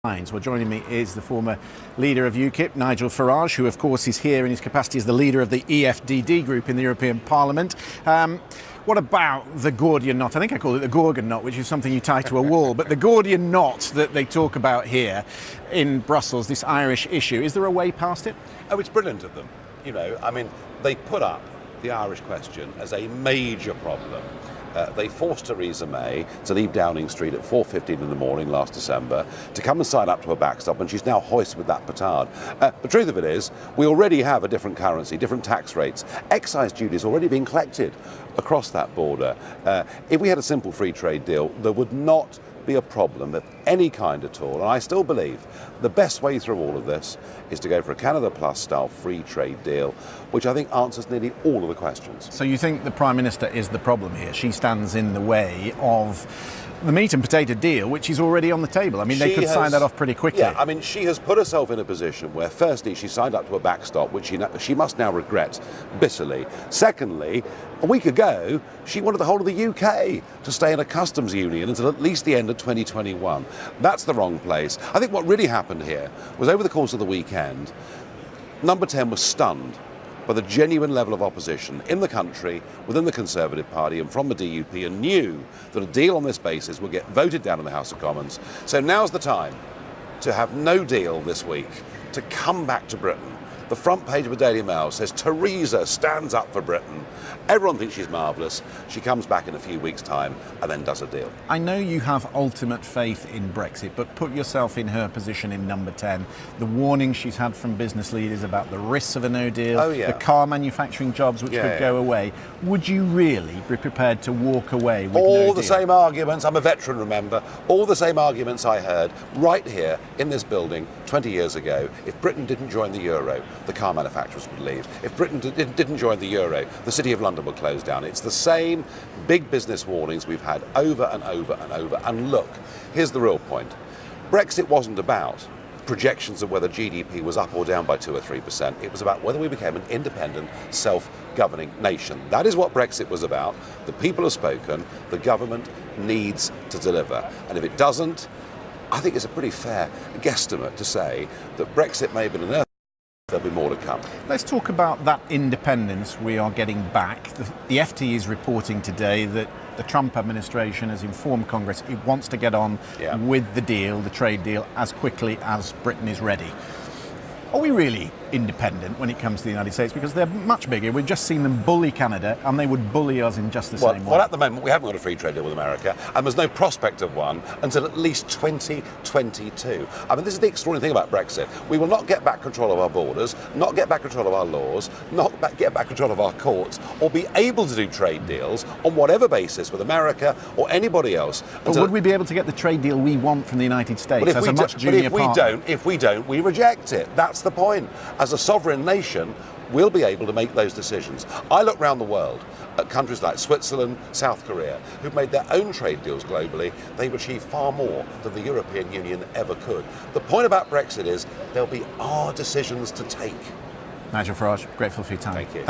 Well, joining me is the former leader of UKIP, Nigel Farage, who of course is here in his capacity as the leader of the EFDD group in the European Parliament. What about the Gordian knot? I think I call it the Gorgon knot, which is something you tie to a wall, but the Gordian knot that they talk about here in Brussels, this Irish issue, is there a way past it? Oh, it's brilliant of them. You know, I mean, they put up the Irish question as a major problem. They forced Theresa May to leave Downing Street at 4:15 in the morning last December to come and sign up to a backstop, and she's now hoisted with that petard. The truth of it is, we already have a different currency, different tax rates. Excise duties already being collected across that border. If we had a simple free trade deal, there would not be a problem of any kind at all. And I still believe the best way through all of this is to go for a Canada Plus style free trade deal, which I think answers nearly all of the questions. So you think the Prime Minister is the problem here? She stands in the way of the meat and potato deal, which is already on the table. I mean, they could sign that off pretty quickly. Yeah, I mean, she has put herself in a position where, firstly, she signed up to a backstop, which she must now regret bitterly. Secondly, a week ago, she wanted the whole of the UK to stay in a customs union until at least the end of 2021. That's the wrong place. I think what really happened here was over the course of the weekend, Number 10 was stunned by the genuine level of opposition in the country, within the Conservative Party and from the DUP, and knew that a deal on this basis would get voted down in the House of Commons. So now's the time to have no deal this week, to come back to Britain. The front page of the Daily Mail says Theresa stands up for Britain. Everyone thinks she's marvellous. She comes back in a few weeks' time and then does a deal. I know you have ultimate faith in Brexit, but put yourself in her position in Number 10. The warnings she's had from business leaders about the risks of a no deal, the car manufacturing jobs which could go away. Would you really be prepared to walk away with no deal? All the same arguments. I'm a veteran, remember. All the same arguments I heard right here in this building 20 years ago. If Britain didn't join the euro, the car manufacturers would leave. If Britain didn't join the euro, the City of London would close down. It's the same big business warnings we've had over and over and over. And look, here's the real point. Brexit wasn't about projections of whether GDP was up or down by 2 or 3%. It was about whether we became an independent, self-governing nation. That is what Brexit was about. The people have spoken. The government needs to deliver. And if it doesn't, I think it's a pretty fair guesstimate to say that Brexit may have been an earth. There'll be more to come. Let's talk about that independence we are getting back. The FT is reporting today that the Trump administration has informed Congress it wants to get on with the deal, the trade deal, as quickly as Britain is ready. Are we really independent when it comes to the United States? Because they're much bigger. We've just seen them bully Canada, and they would bully us in just the same way. Well, at the moment, we haven't got a free trade deal with America, and there's no prospect of one until at least 2022. I mean, this is the extraordinary thing about Brexit. We will not get back control of our borders, not get back control of our laws, get back control of our courts, or be able to do trade deals on whatever basis with America or anybody else. But would we be able to get the trade deal we want from the United States as a much junior partner? If we don't, we reject it. That's the point. As a sovereign nation, we'll be able to make those decisions. I look around the world at countries like Switzerland, South Korea, who've made their own trade deals globally. They've achieved far more than the European Union ever could. The point about Brexit is there'll be our decisions to take. Nigel Farage, grateful for your time. Thank you.